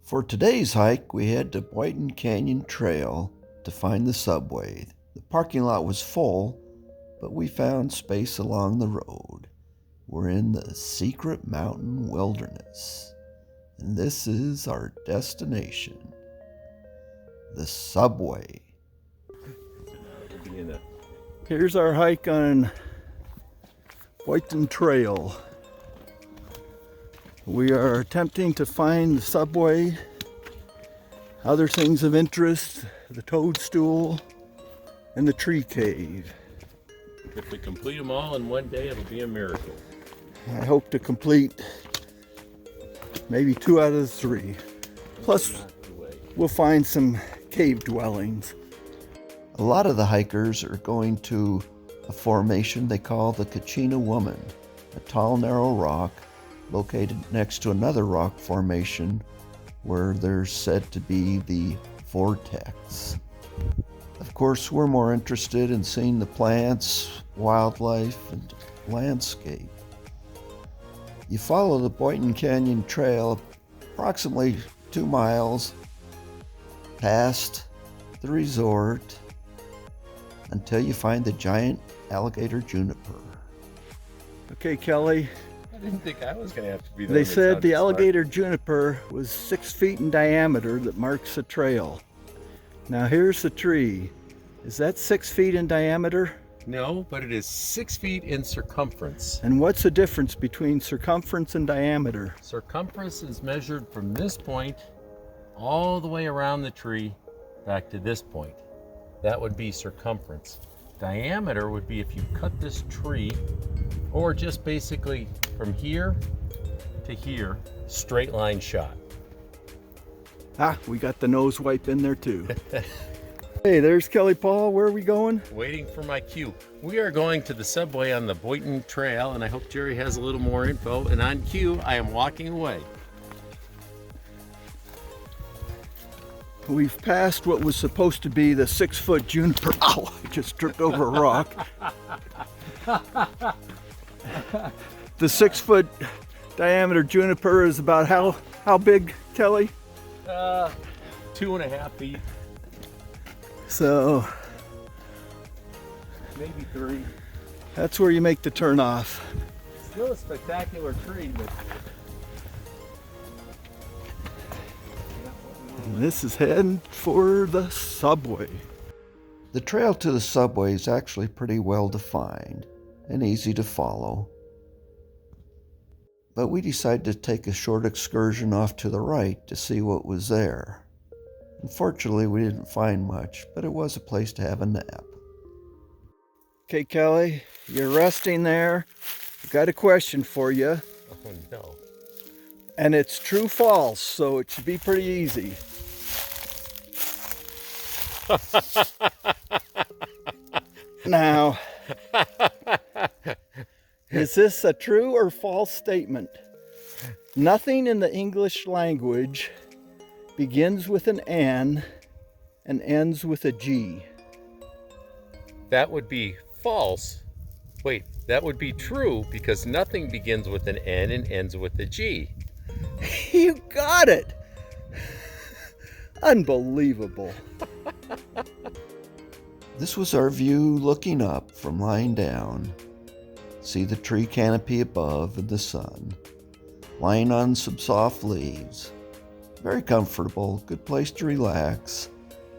For today's hike, we head to Boynton Canyon Trail to find the subway. The parking lot was full, but we found space along the road. We're in the secret mountain wilderness, and this is our destination, the subway. Here's our hike on Boynton Trail. We are attempting to find the subway, other things of interest, the toadstool, and the tree cave. If we complete them all in one day, it'll be a miracle. I hope to complete maybe 2 out of the 3. Plus, we'll find some cave dwellings. A lot of the hikers are going to a formation they call the Kachina Woman, a tall, narrow rock located next to another rock formation where there's said to be the vortex. Of course, we're more interested in seeing the plants, wildlife, and landscape. You follow the Boynton Canyon Trail approximately 2 miles past the resort until you find the giant alligator juniper. Okay, Kelly. I didn't think I was going to have to be the They one that said the sounded alligator juniper was 6 feet in diameter that marks the trail. Now here's the tree. Is that 6 feet in diameter? smart. No, but it is 6 feet in circumference. And what's the difference between circumference and diameter? Circumference is measured from this point all the way around the tree back to this point. That would be circumference. Diameter would be if you cut this tree, or just basically from here to here, straight line shot. Ah, we got the nose wipe in there too. Hey, there's Kelly Paul. Where are we going? Waiting for my cue. We are going to the subway on the Boynton Trail, and I hope Jerry has a little more info. And on cue, I am walking away. We've passed what was supposed to be the 6-foot juniper. Ow, I just tripped over a rock. The 6-foot diameter juniper is about how big, Kelly? 2.5 feet, So maybe 3. that's where you make the turn off. Still a spectacular tree, but And this is heading for the subway. The trail to the subway is actually pretty well defined and easy to follow. But we decided to take a short excursion off to the right to see what was there. Unfortunately, we didn't find much, but it was a place to have a nap. Okay, Kelly, you're resting there. I've got a question for you, oh no. and it's true-false, so it should be pretty easy. Now, is this a true or false statement? Nothing in the English language begins with an N and ends with a G. That would be false. Wait, that would be true because nothing begins with an N and ends with a G. You got it! Unbelievable. This was our view looking up from lying down. See the tree canopy above and the sun. Lying on some soft leaves. Very comfortable, good place to relax,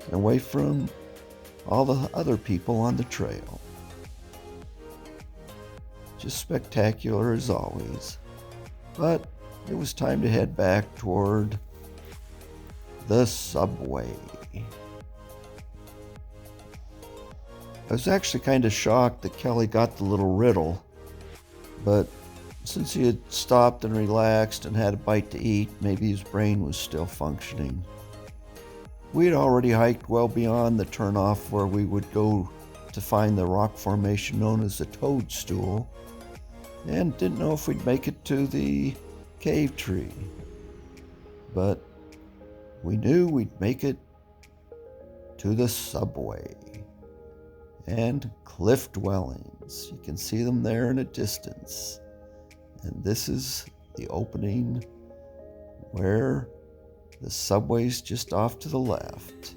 and away from all the other people on the trail. Just spectacular as always. But it was time to head back toward the subway. I was actually kind of shocked that Kelly got the little riddle, but since he had stopped and relaxed and had a bite to eat, maybe his brain was still functioning. We had already hiked well beyond the turnoff where we would go to find the rock formation known as the Toadstool, and didn't know if we'd make it to the cave tree. But we knew we'd make it to the subway and cliff dwellings. You can see them there in a distance. And this is the opening where The subway's just off to the left.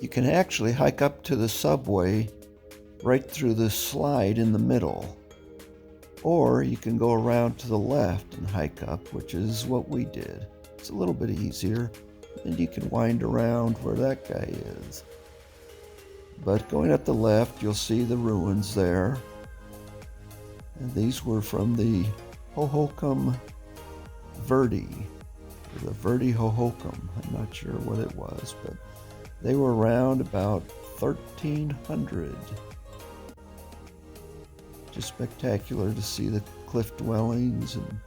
You can actually hike up to the subway right through the slide in the middle. Or you can go around to the left and hike up, which is what we did. It's a little bit easier, and you can wind around where that guy is. But going up the left, you'll see the ruins there. And these were from the Hohokam Verde, the Verde Hohokam. I'm not sure what it was, but they were around about 1300. Just spectacular to see the cliff dwellings and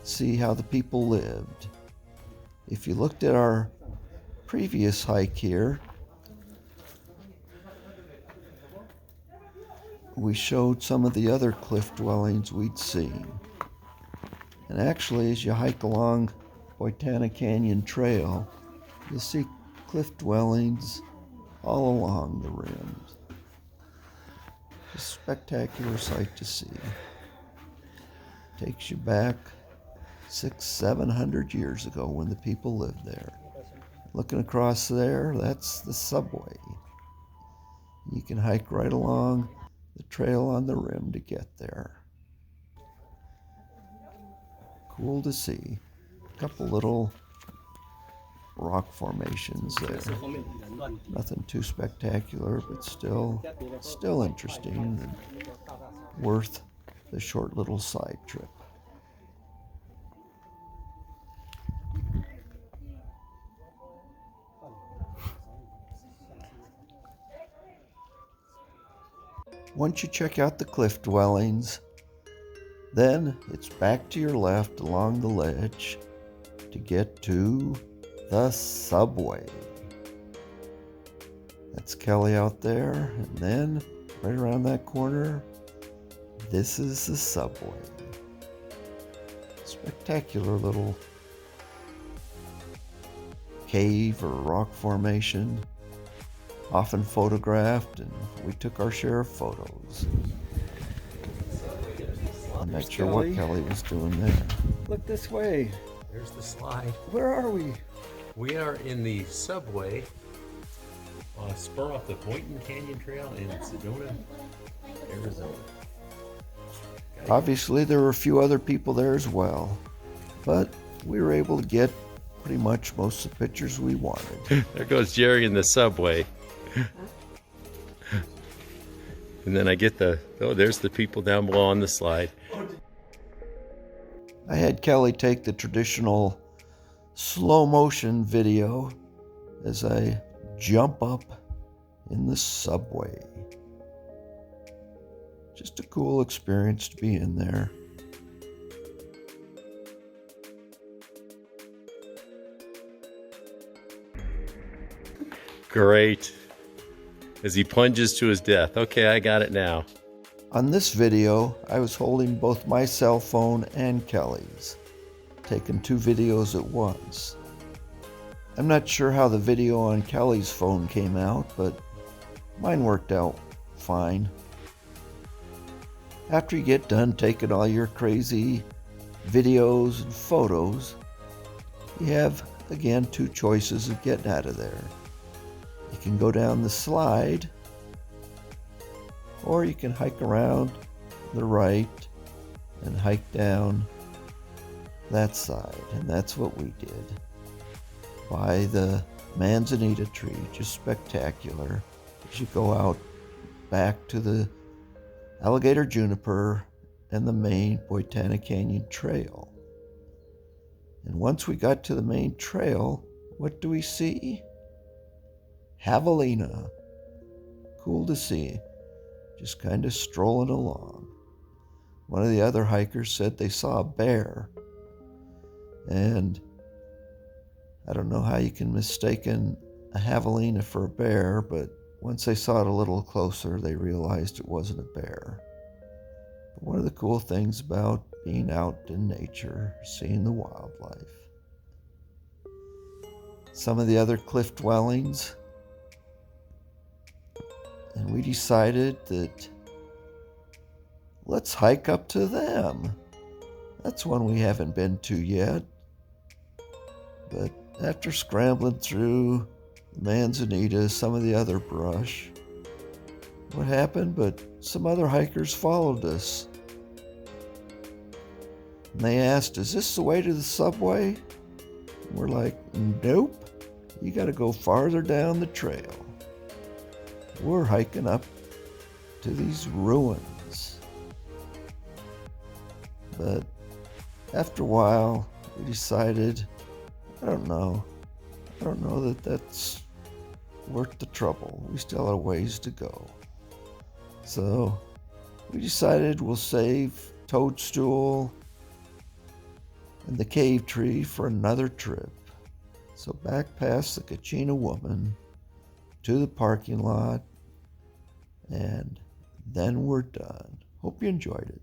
see how the people lived. If you looked at our previous hike here, we showed some of the other cliff dwellings we'd seen. And actually, as you hike along Boynton Canyon Trail, you'll see cliff dwellings all along the rims. A spectacular sight to see. Takes you back 600-700 years ago when the people lived there. Looking across there, that's the subway. You can hike right along the trail on the rim to get there. Cool to see. A couple little rock formations there. Nothing too spectacular, but still interesting and worth the short little side trip. Once you check out the cliff dwellings, then it's back to your left along the ledge to get to the subway. That's Kelly out there, and then right around that corner, this is the subway. Spectacular little cave or rock formation, often photographed, and we took our share of photos. I'm not sure what Kelly was doing there. Look this way. There's the slide. Where are we? We are in the subway spur off the Boynton Canyon Trail in Sedona, Arizona. Obviously, there were a few other people there as well, but we were able to get pretty much most of the pictures we wanted. There goes Jerry in the subway. And then I get there's the people down below on the slide. I had Kelly take the traditional slow motion video as I jump up in the subway. Just a cool experience to be in there. Great. As he plunges to his death. Okay, I got it now. On this video, I was holding both my cell phone and Kelly's, taking two videos at once. I'm not sure how the video on Kelly's phone came out, but mine worked out fine. After you get done taking all your crazy videos and photos, you have, again, two choices of getting out of there. You can go down the slide, or you can hike around the right and hike down that side. And that's what we did. By the manzanita tree, just spectacular. As you go out back to the alligator juniper and the main Boynton Canyon Trail. And once we got to the main trail, what do we see? Javelina. Cool to see. Just kind of strolling along. One of the other hikers said they saw a bear. And I don't know how you can mistake a javelina for a bear, but once they saw it a little closer, they realized it wasn't a bear. But one of the cool things about being out in nature, seeing the wildlife. Some of the other cliff dwellings, and we decided that let's hike up to them. That's one we haven't been to yet, but After scrambling through manzanita, some of the other brush, what happened? But some other hikers followed us. And they asked, "Is this the way to the subway?" And we're like, "Nope. You got to go farther down the trail." We're hiking up to these ruins. But after a while, we decided, I don't know that that's worth the trouble. We still have a ways to go. So we decided we'll save Toadstool and the cave tree for another trip. So back past the Kachina Woman to the parking lot, and then we're done. Hope you enjoyed it.